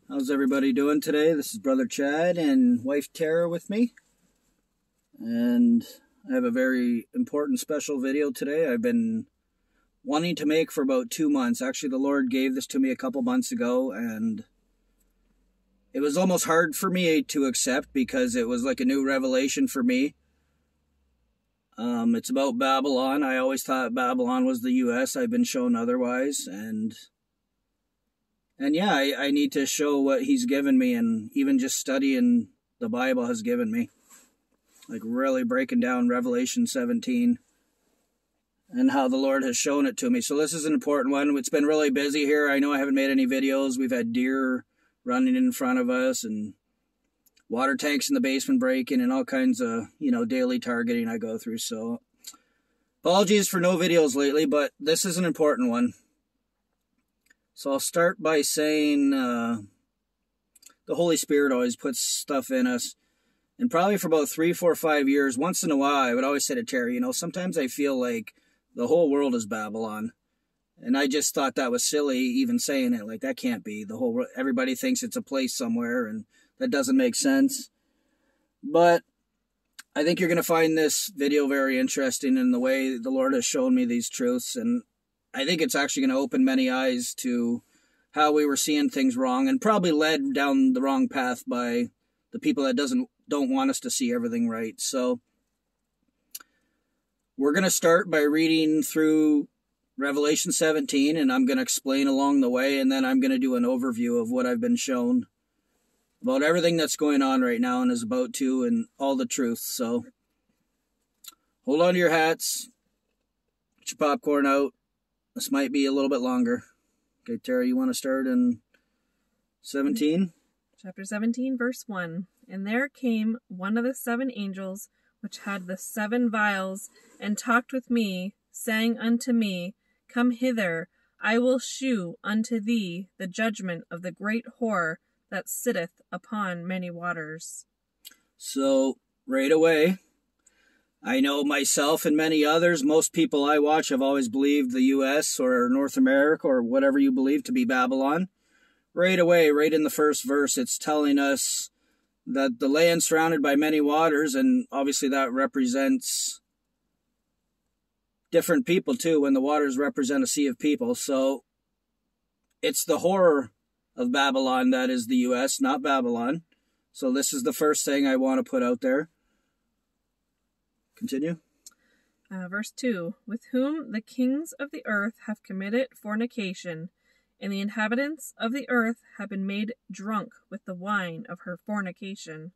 How's everybody doing today? This is Brother Chad and wife Tara with me. And I have a very important special video today I've been wanting to make for about 2 months. Actually, the Lord gave this to me a couple months ago, and it was almost hard for me to accept because it was like a new revelation for me. It's about Babylon. I always thought Babylon was the U.S. I've been shown otherwise, and yeah, I need to show what he's given me, and even just studying the Bible has given me. Like really breaking down Revelation 17 and how the Lord has shown it to me. So this is an important one. It's been really busy here. I know I haven't made any videos. We've had deer running in front of us and water tanks in the basement breaking and all kinds of, daily targeting I go through. So apologies for no videos lately, but this is an important one. So I'll start by saying the Holy Spirit always puts stuff in us. And probably for about 3, 4, 5 years, once in a while, I would always say to Terry, sometimes I feel like the whole world is Babylon. And I just thought that was silly even saying it. Like, that can't be. Everybody thinks it's a place somewhere, and that doesn't make sense. But I think you're going to find this video very interesting in the way the Lord has shown me these truths. And I think it's actually going to open many eyes to how we were seeing things wrong and probably led down the wrong path by the people that don't want us to see everything right. So we're going to start by reading through Revelation 17, and I'm going to explain along the way, and then I'm going to do an overview of what I've been shown about everything that's going on right now and is about to, and all the truth. So hold on to your hats, get your popcorn out. This might be a little bit longer. Okay, Tara, you want to start in 17? Chapter 17, verse 1. And there came one of the 7 angels, which had the 7 vials, and talked with me, saying unto me, Come hither, I will shew unto thee the judgment of the great whore that sitteth upon many waters. So, right away, I know myself and many others, most people I watch have always believed the U.S. or North America or whatever you believe to be Babylon. Right away, right in the first verse, it's telling us that the land surrounded by many waters, and obviously that represents different people too, when the waters represent a sea of people. So it's the horror of Babylon that is the U.S., not Babylon. So this is the first thing I want to put out there. Continue. Verse 2. With whom the kings of the earth have committed fornication, and the inhabitants of the earth have been made drunk with the wine of her fornication.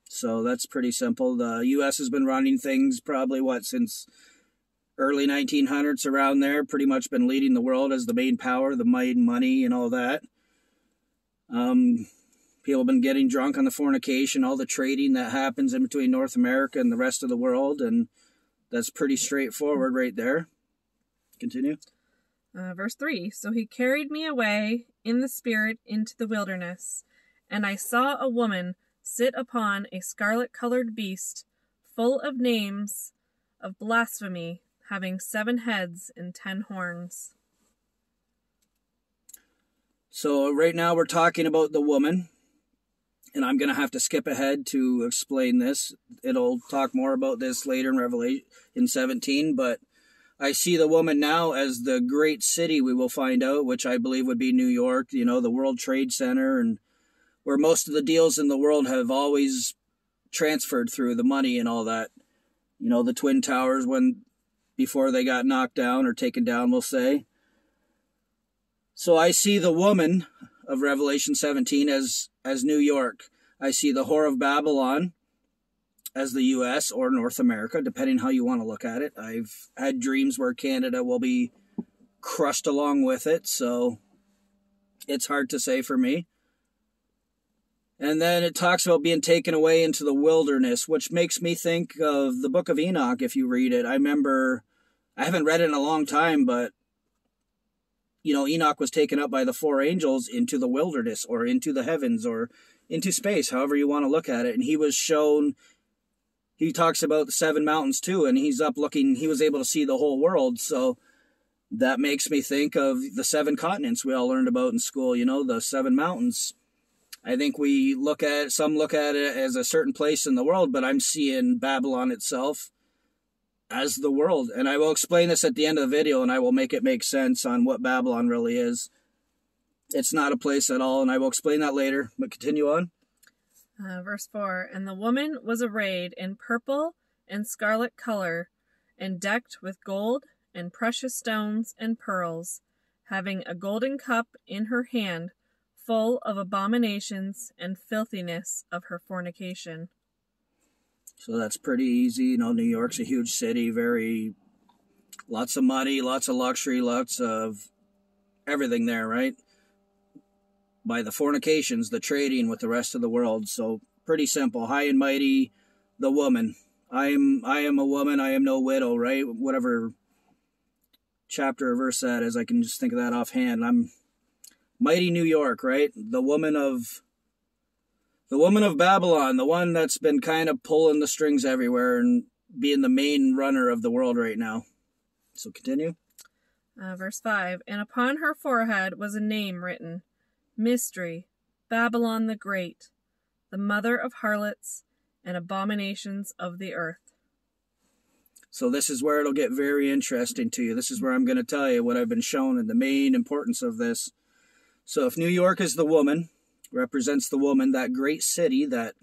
So that's pretty simple. The U.S. has been running things probably, since early 1900s, around there. Pretty much been leading the world as the main power, the might and money and all that. People have been getting drunk on the fornication, all the trading that happens in between North America and the rest of the world, and that's pretty straightforward right there. Continue. Verse 3. So he carried me away in the spirit into the wilderness, and I saw a woman sit upon a scarlet-colored beast, full of names of blasphemy, having 7 heads and 10 horns. So right now we're talking about the woman, and I'm going to have to skip ahead to explain this. It'll talk more about this later in Revelation 17, but I see the woman now as the great city, we will find out, which I believe would be New York, the World Trade Center, and where most of the deals in the world have always transferred through, the money and all that. The Twin Towers, before they got knocked down or taken down, we'll say. So I see the woman of Revelation 17 as New York. I see the whore of Babylon as the U.S. or North America, depending how you want to look at it. I've had dreams where Canada will be crushed along with it, so it's hard to say for me. And then it talks about being taken away into the wilderness, which makes me think of the book of Enoch, if you read it. I haven't read it in a long time, but Enoch was taken up by the 4 angels into the wilderness or into the heavens or into space, however you want to look at it. And he was shown, he talks about the 7 mountains too, and he's up looking, he was able to see the whole world. So that makes me think of the 7 continents we all learned about in school, you know, the 7 mountains. I think some look at it as a certain place in the world, but I'm seeing Babylon itself as the world. And I will explain this at the end of the video, and I will make it make sense on what Babylon really is. It's not a place at all, and I will explain that later, but continue on. Verse 4, and the woman was arrayed in purple and scarlet color, and decked with gold and precious stones and pearls, having a golden cup in her hand, full of abominations and filthiness of her fornication. So that's pretty easy. You know, New York's a huge city, lots of money, lots of luxury, lots of everything there, right? By the fornications, the trading with the rest of the world. So pretty simple. High and mighty, the woman. I am a woman, I am no widow, right? Whatever chapter or verse that is, I can just think of that offhand. I'm mighty New York, right? The woman of Babylon, the one that's been kind of pulling the strings everywhere and being the main runner of the world right now. So continue. Verse 5, and upon her forehead was a name written, Mystery, Babylon the Great, the mother of harlots and abominations of the earth. So this is where it'll get very interesting to you. This is where I'm going to tell you what I've been shown and the main importance of this. So if New York is the woman, represents the woman, that great city that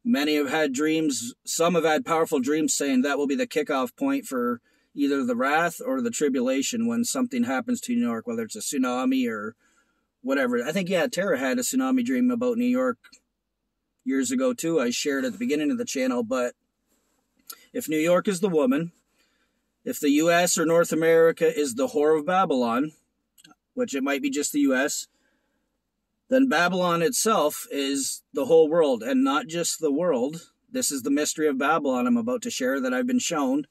many have had dreams, some have had powerful dreams saying that will be the kickoff point for either the wrath or the tribulation when something happens to New York, whether it's a tsunami or whatever. I think, Tara had a tsunami dream about New York years ago too. I shared at the beginning of the channel. But if New York is the woman, if the U.S. or North America is the whore of Babylon, which it might be just the U.S., then Babylon itself is the whole world, and not just the world. This is the mystery of Babylon I'm about to share that I've been shown,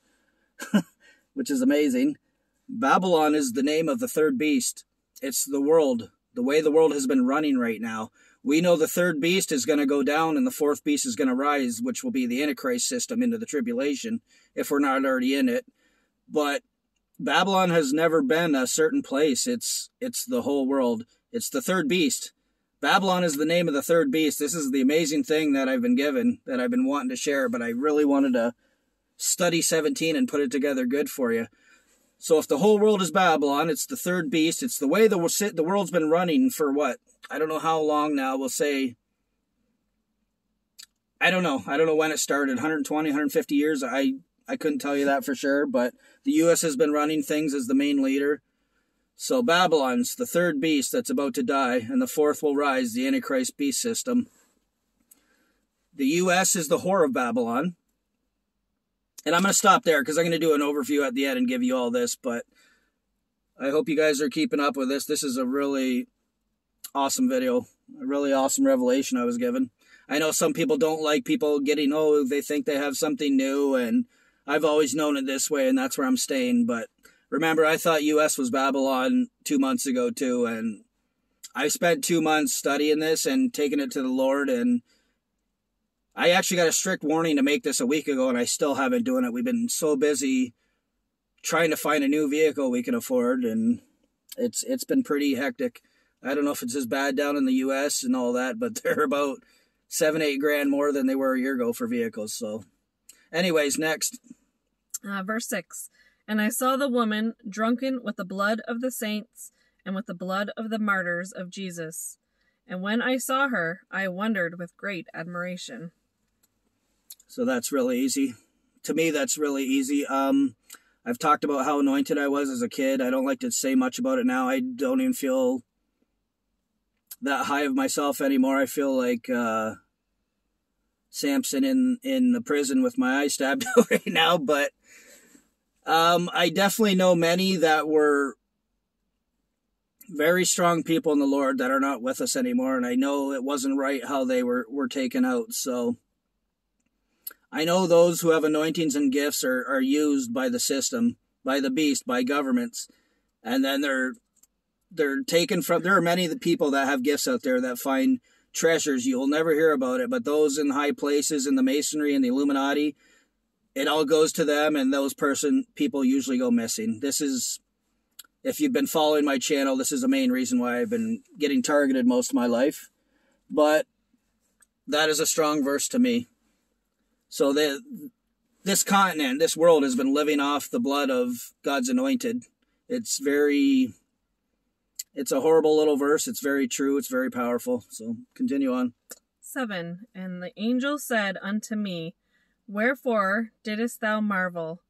which is amazing. Babylon is the name of the third beast. It's the world, the way the world has been running right now. We know the third beast is going to go down and the fourth beast is going to rise, which will be the Antichrist system into the tribulation, if we're not already in it. But Babylon has never been a certain place. It's the whole world. It's the third beast. Babylon is the name of the third beast. This is the amazing thing that I've been given, that I've been wanting to share, but I really wanted to study 17 and put it together good for you. So if the whole world is Babylon, it's the third beast. It's the way the world's been running for what? I don't know how long now. We'll say, I don't know when it started, 120, 150 years. I couldn't tell you that for sure, but the U.S. has been running things as the main leader. So Babylon's the third beast that's about to die, and the fourth will rise, the Antichrist beast system. The U.S. is the whore of Babylon. And I'm going to stop there because I'm going to do an overview at the end and give you all this, but I hope you guys are keeping up with this. This is a really awesome video, a really awesome revelation I was given. I know some people don't like people getting, they think they have something new, and I've always known it this way, and that's where I'm staying. But remember, I thought U.S. was Babylon 2 months ago too, and I spent 2 months studying this and taking it to the Lord, and I actually got a strict warning to make this a week ago, and I still haven't doing it. We've been so busy trying to find a new vehicle we can afford, and it's been pretty hectic. I don't know if it's as bad down in the U.S. and all that, but they're about $7-8 grand more than they were a year ago for vehicles. So anyways, next. Verse 6, and I saw the woman drunken with the blood of the saints and with the blood of the martyrs of Jesus. And when I saw her, I wondered with great admiration. So that's really easy. To me, that's really easy. I've talked about how anointed I was as a kid. I don't like to say much about it now. I don't even feel that high of myself anymore. I feel like Samson in the prison with my eye stabbed out right now. But I definitely know many that were very strong people in the Lord that are not with us anymore. And I know it wasn't right how they were taken out. So I know those who have anointings and gifts are used by the system, by the beast, by governments. And then they're taken from, there are many of the people that have gifts out there that find treasures. You'll never hear about it, but those in high places in the Masonry and the Illuminati, it all goes to them, and those people usually go missing. This is If you've been following my channel, this is the main reason why I've been getting targeted most of my life. But that is a strong verse to me. So this continent, this world has been living off the blood of God's anointed. It's a horrible little verse. It's very true. It's very powerful. So continue on. 7. And the angel said unto me, Wherefore didst thou marvel?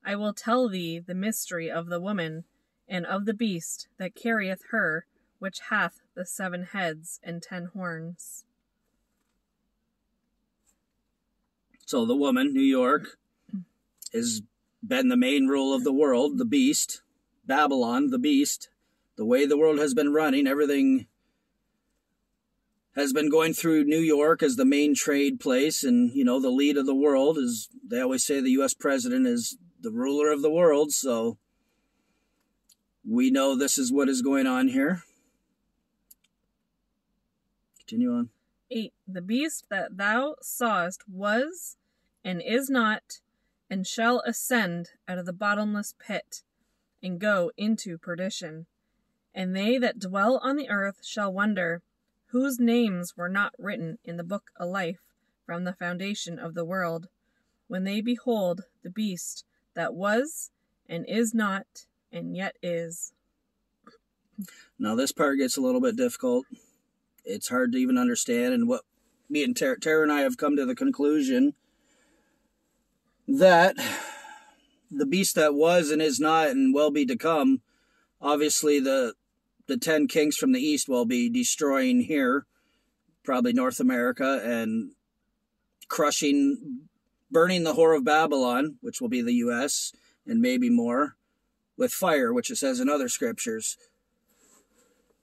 I will tell thee the mystery of the woman, and of the beast that carrieth her, which hath the 7 heads and 10 horns. So the woman, New York, has been the main rule of the world, the beast, Babylon, the beast. The way the world has been running, everything has been going through New York as the main trade place, and, the lead of the world is, they always say the U.S. president is the ruler of the world, so we know this is what is going on here. Continue on. 8. The beast that thou sawest was, and is not, and shall ascend out of the bottomless pit, and go into perdition. And they that dwell on the earth shall wonder, whose names were not written in the book of life from the foundation of the world, when they behold the beast that was, and is not, and yet is. Now this part gets a little bit difficult. It's hard to even understand, and what me and Tara and I have come to the conclusion that the beast that was and is not and will be to come, obviously the 10 kings from the east will be destroying here, probably North America, and burning the whore of Babylon, which will be the U.S., and maybe more, with fire, which it says in other scriptures.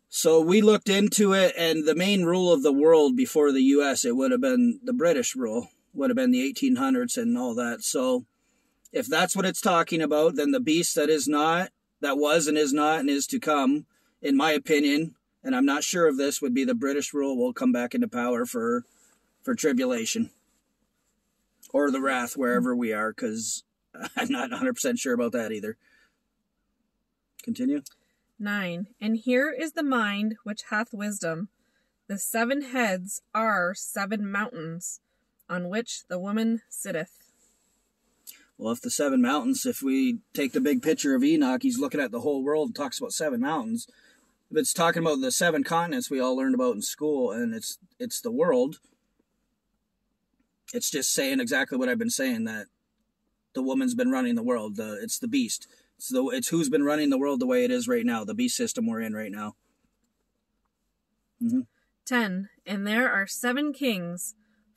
So we looked into it, and the main rule of the world before the U.S., it would have been the British rule, would have been the 1800s and all that. So if that's what it's talking about, then the beast that is not, that was and is to come, in my opinion, and I'm not sure of this, would be the British rule will come back into power for tribulation. Or the wrath, wherever we are, because I'm not 100% sure about that either. Continue. 9. And here is the mind which hath wisdom. The 7 heads are 7 mountains, on which the woman sitteth. Well, if the 7 mountains, if we take the big picture of Enoch, he's looking at the whole world and talks about 7 mountains. If it's talking about the 7 continents we all learned about in school, and it's the world, it's just saying exactly what I've been saying, that the woman's been running the world. It's the beast. It's who's been running the world the way it is right now, the beast system we're in right now. 10. And there are 7 kings,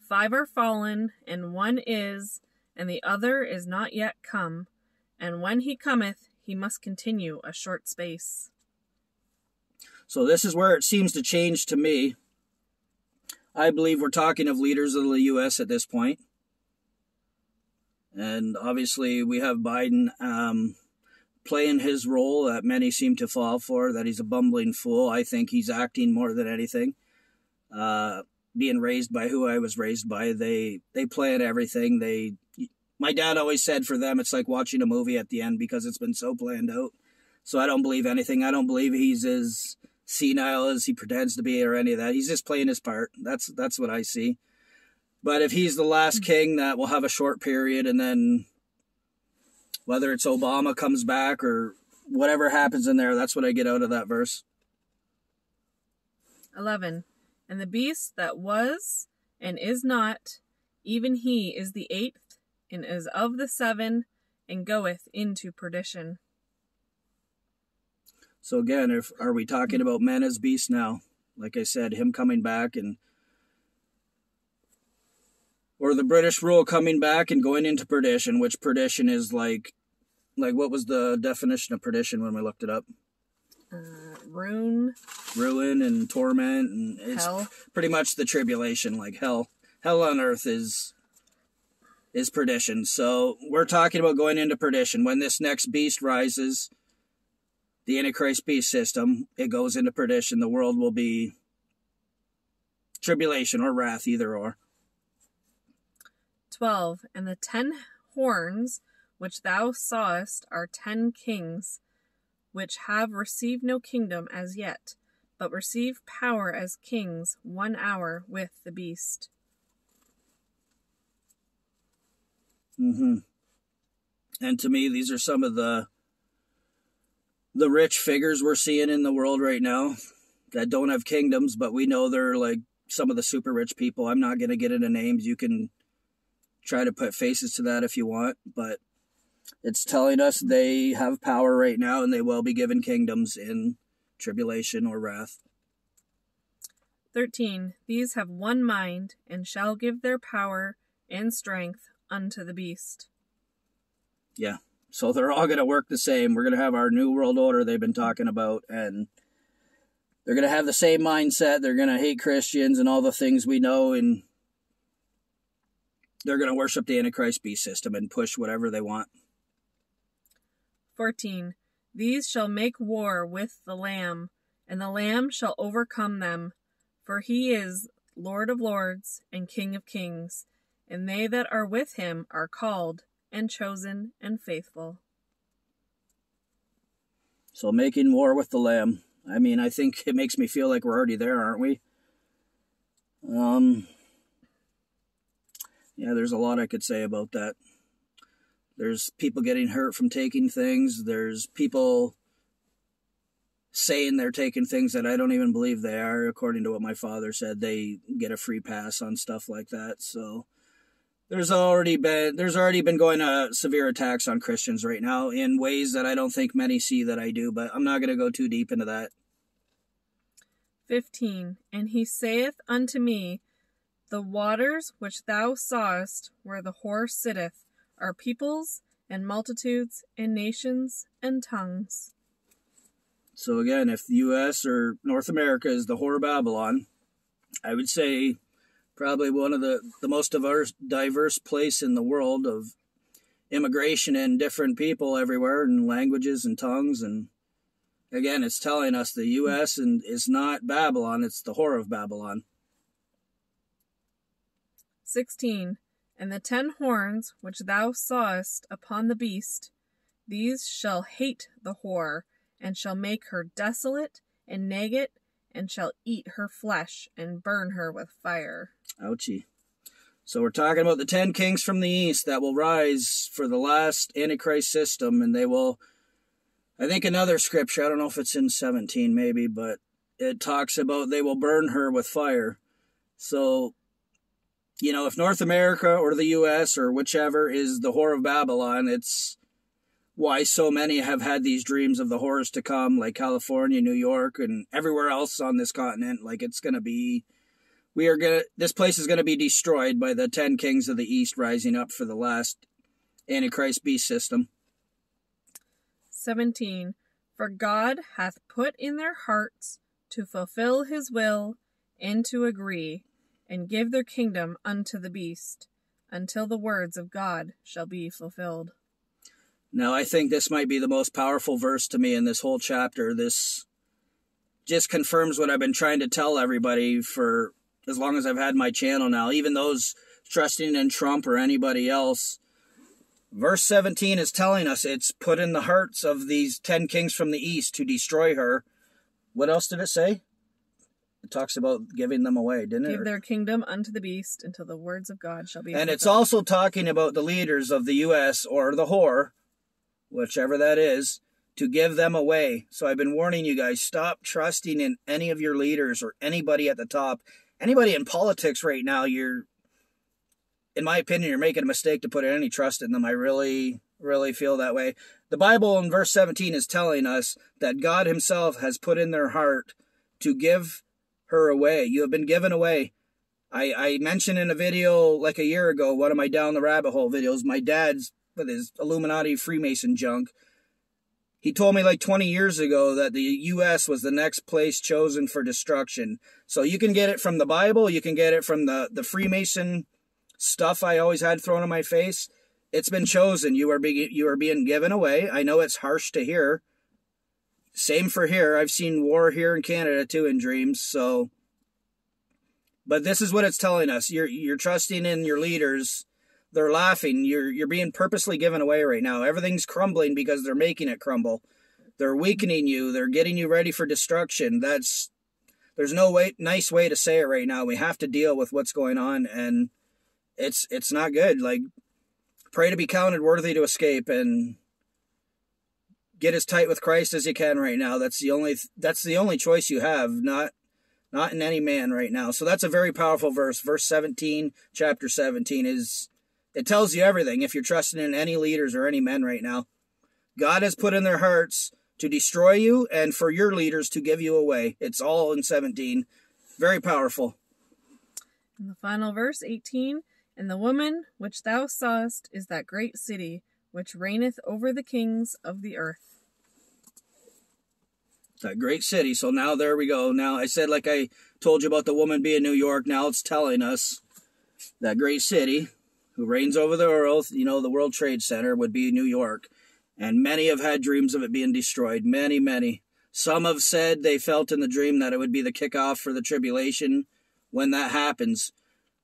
5 are fallen, and 1 is, and the other is not yet come. And when he cometh, he must continue a short space. So this is where it seems to change to me. I believe we're talking of leaders of the U.S. at this point. And obviously we have Biden playing his role that many seem to fall for, that he's a bumbling fool. I think he's acting more than anything. Being raised by who I was raised by, they plan everything. My dad always said for them it's like watching a movie at the end because it's been so planned out. So I don't believe anything. I don't believe he's as senile as he pretends to be or any of that. He's just playing his part. That's what I see. But if he's the last king, that will have a short period, and then whether it's Obama comes back or whatever happens in there, that's what I get out of that verse. 11. And the beast that was and is not, even he is the 8th, and is of the 7, and goeth into perdition. So again, are we talking about men as beasts now? Like I said, him coming back, or the British rule coming back and going into perdition, which perdition is like what was the definition of perdition when we looked it up? Ruin and torment, and it's hell. Pretty much the tribulation, like hell. Hell on earth is perdition. So we're talking about going into perdition. When this next beast rises, the Antichrist beast system, it goes into perdition. The world will be tribulation or wrath, either or. 12. And the 10 horns which thou sawest are 10 kings, which have received no kingdom as yet, but receive power as kings 1 hour with the beast. And to me, these are some of the rich figures we're seeing in the world right now that don't have kingdoms, but we know they're like some of the super rich people. I'm not going to get into names. You can try to put faces to that if you want, but it's telling us they have power right now and they will be given kingdoms in tribulation or wrath. 13. These have one mind and shall give their power and strength unto the beast. Yeah, so they're all going to work the same. We're going to have our new world order they've been talking about, and they're going to have the same mindset. They're going to hate Christians and all the things we know, and they're going to worship the Antichrist beast system and push whatever they want. 14. These shall make war with the Lamb, and the Lamb shall overcome them, for he is Lord of lords and King of kings, and they that are with him are called and chosen and faithful. So making war with the Lamb. I mean, I think it makes me feel like we're already there, aren't we? Yeah, there's a lot I could say about that. There's people getting hurt from taking things. There's people saying they're taking things that I don't even believe they are. According to what my father said, they get a free pass on stuff like that. So there's already been going severe attacks on Christians right now in ways that I don't think many see that I do, but I'm not going to go too deep into that. 15. And he saith unto me, the waters which thou sawest where the whore sitteth are peoples and multitudes and nations and tongues. So again, if the U.S. or North America is the whore of Babylon, I would say probably one of the most diverse place in the world of immigration and different people everywhere and languages and tongues. And again, it's telling us the U.S. and is not Babylon, it's the whore of Babylon. 16. And the 10 horns which thou sawest upon the beast, these shall hate the whore, and shall make her desolate, and nag it, and shall eat her flesh, and burn her with fire. Ouchie. So we're talking about the 10 kings from the east that will rise for the last Antichrist system, and they will, I think another scripture, I don't know if it's in 17 maybe, but it talks about they will burn her with fire. So, you know, if North America or the U.S. or whichever is the whore of Babylon, it's why so many have had these dreams of the horrors to come, like California, New York, and everywhere else on this continent. Like, it's going to be, this place is going to be destroyed by the 10 kings of the east rising up for the last Antichrist beast system. 17. For God hath put in their hearts to fulfill his will and to agree, and give their kingdom unto the beast, until the words of God shall be fulfilled. Now, I think this might be the most powerful verse to me in this whole chapter. This just confirms what I've been trying to tell everybody for as long as I've had my channel now, even those trusting in Trump or anybody else. Verse 17 is telling us it's put in the hearts of these 10 kings from the east to destroy her. What else did it say? It talks about giving them away, didn't it? Give their kingdom unto the beast until the words of God shall be fulfilled. And it's also talking about the leaders of the U.S. or the whore, whichever that is, to give them away. So I've been warning you guys, stop trusting in any of your leaders or anybody at the top. Anybody in politics right now, in my opinion, you're making a mistake to put any trust in them. I really, really feel that way. The Bible in verse 17 is telling us that God himself has put in their heart to give her away. You have been given away. I mentioned in a video like a year ago, one of my Down the Rabbit Hole videos, my dad's with his Illuminati Freemason junk. He told me like 20 years ago that the U.S. was the next place chosen for destruction. So you can get it from the Bible, you can get it from the Freemason stuff I always had thrown in my face. It's been chosen. You are being given away. I know it's harsh to hear. Same for here. I've seen war here in Canada too in dreams. So, but this is what it's telling us. You're trusting in your leaders. They're laughing. You're being purposely given away right now. Everything's crumbling because they're making it crumble. They're weakening you. They're getting you ready for destruction. There's no nice way to say it right now. We have to deal with what's going on, and it's not good. Like, pray to be counted worthy to escape, and get as tight with Christ as you can right now. That's the only choice you have, not in any man right now. So that's a very powerful verse. Verse 17, chapter 17 it tells you everything if you're trusting in any leaders or any men right now. God has put in their hearts to destroy you and for your leaders to give you away. It's all in 17. Very powerful. And the final verse, 18, and the woman which thou sawest is that great city, which reigneth over the kings of the earth. That great city. So now there we go. Now I said, like I told you about the woman being New York, now it's telling us that great city who reigns over the earth, the World Trade Center would be New York. And many have had dreams of it being destroyed. Many, many. Some have said they felt in the dream that it would be the kickoff for the tribulation when that happens.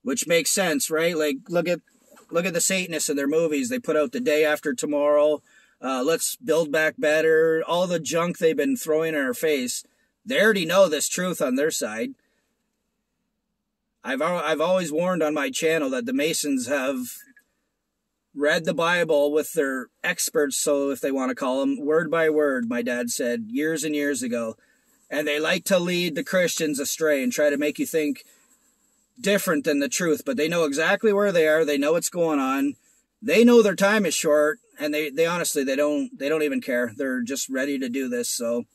Which makes sense, right? Like, look at the Satanists in their movies. They put out The Day After Tomorrow. Let's build back better. All the junk they've been throwing in our face. They already know this truth on their side. I've always warned on my channel that the Masons have read the Bible with their experts, so if they want to call them, word by word, my dad said years and years ago. And they like to lead the Christians astray and try to make you think different than the truth. But they know exactly where they are. They know what's going on. They know their time is short, and they honestly, they don't even care. They're just ready to do this. So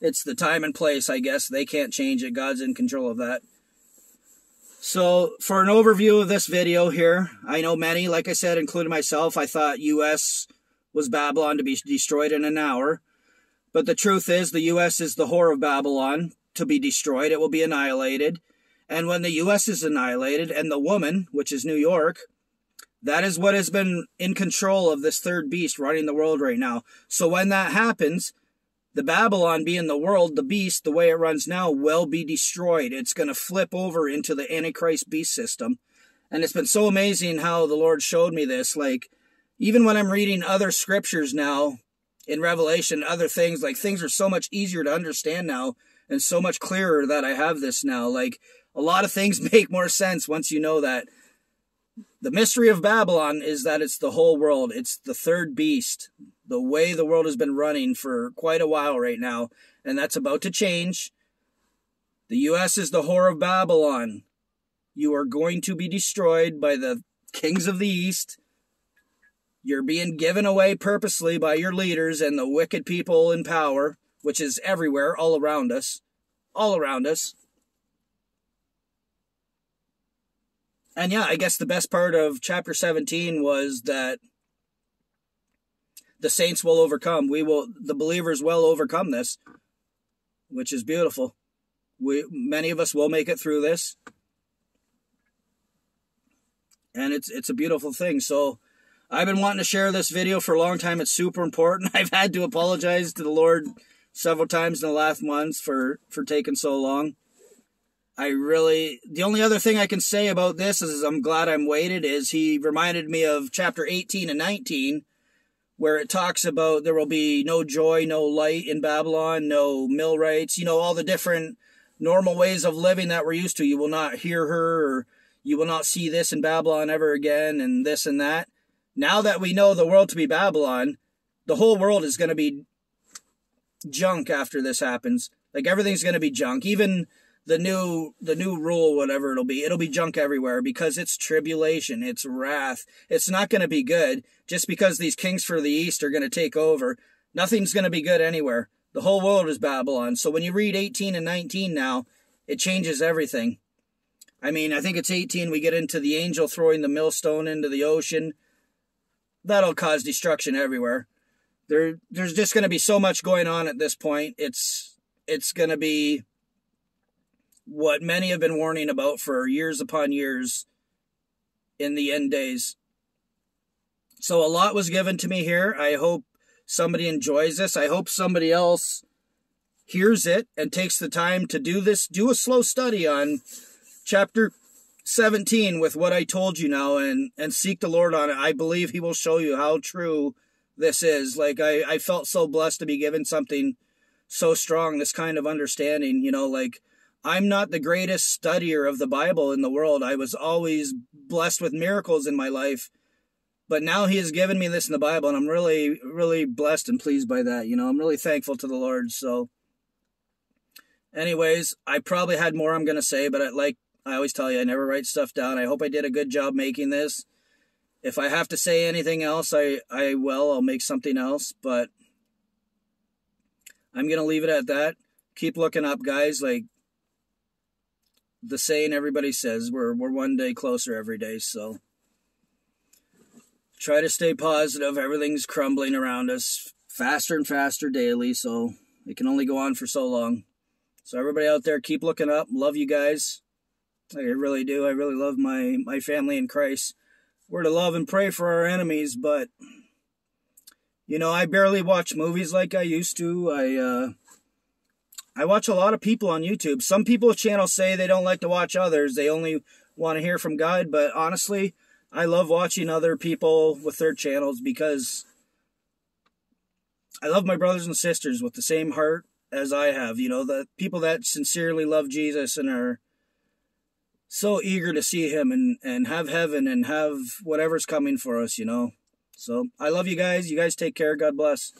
it's the time and place, I guess. They can't change it. God's in control of that. So, for an overview of this video here, I know many, like I said, including myself, I thought U.S. was Babylon to be destroyed in an hour. But the truth is, the U.S. is the whore of Babylon to be destroyed. It will be annihilated. And when the U.S. is annihilated, and the woman, which is New York, that is what has been in control of this third beast running the world right now. So when that happens, the Babylon being the world, the beast, the way it runs now, will be destroyed. It's going to flip over into the Antichrist beast system. And it's been so amazing how the Lord showed me this. Like, even when I'm reading other scriptures now, in Revelation, other things, like, things are so much easier to understand now, and so much clearer that I have this now. Like, a lot of things make more sense once you know that. The mystery of Babylon is that it's the whole world. It's the third beast. The way the world has been running for quite a while right now. And that's about to change. The U.S. is the whore of Babylon. You are going to be destroyed by the kings of the East. You're being given away purposely by your leaders and the wicked people in power, which is everywhere, all around us. All around us. And yeah, I guess the best part of chapter 17 was that the saints will overcome. The believers will overcome this, which is beautiful. Many of us will make it through this. And it's a beautiful thing. So I've been wanting to share this video for a long time. It's super important. I've had to apologize to the Lord several times in the last months for taking so long. The only other thing I can say about this is I'm glad I'm waited, is he reminded me of chapter 18 and 19, where it talks about there will be no joy, no light in Babylon, no millwrights, all the different normal ways of living that we're used to. You will not hear her, or you will not see this in Babylon ever again, and this and that. Now that we know the world to be Babylon, the whole world is going to be junk after this happens. Like, everything's going to be junk. Even the new rule, whatever it'll be junk everywhere, because it's tribulation, it's wrath. It's not going to be good just because these kings for the East are going to take over. Nothing's going to be good anywhere. The whole world is Babylon. So when you read 18 and 19 now, it changes everything. I mean, I think it's 18, we get into the angel throwing the millstone into the ocean. That'll cause destruction everywhere. There's just going to be so much going on at this point. It's going to be what many have been warning about for years upon years in the end days. So a lot was given to me here. I hope somebody enjoys this. I hope somebody else hears it and takes the time to do this. Do a slow study on chapter 17 with what I told you now, and seek the Lord on it. I believe he will show you how true this is. Like, I felt so blessed to be given something so strong, this kind of understanding, you know, like, I'm not the greatest studier of the Bible in the world. I was always blessed with miracles in my life, but now he has given me this in the Bible, and I'm really, really blessed and pleased by that. You know, I'm really thankful to the Lord. So anyways, I probably had more I'm going to say, but I always tell you, I never write stuff down. I hope I did a good job making this. If I have to say anything else, I will. I'll make something else, but I'm going to leave it at that. Keep looking up, guys. Like the saying everybody says, we're one day closer every day, so try to stay positive. Everything's crumbling around us faster and faster daily, so it can only go on for so long. So everybody out there, keep looking up. Love you guys. I really do. I really love my family in Christ. We're to love and pray for our enemies, but, you know, I barely watch movies like I used to. I watch a lot of people on YouTube. Some people's channels say they don't like to watch others. They only want to hear from God. But honestly, I love watching other people with their channels because I love my brothers and sisters with the same heart as I have. You know, the people that sincerely love Jesus and are so eager to see him and have heaven and have whatever's coming for us, you know. So I love you guys. You guys take care. God bless.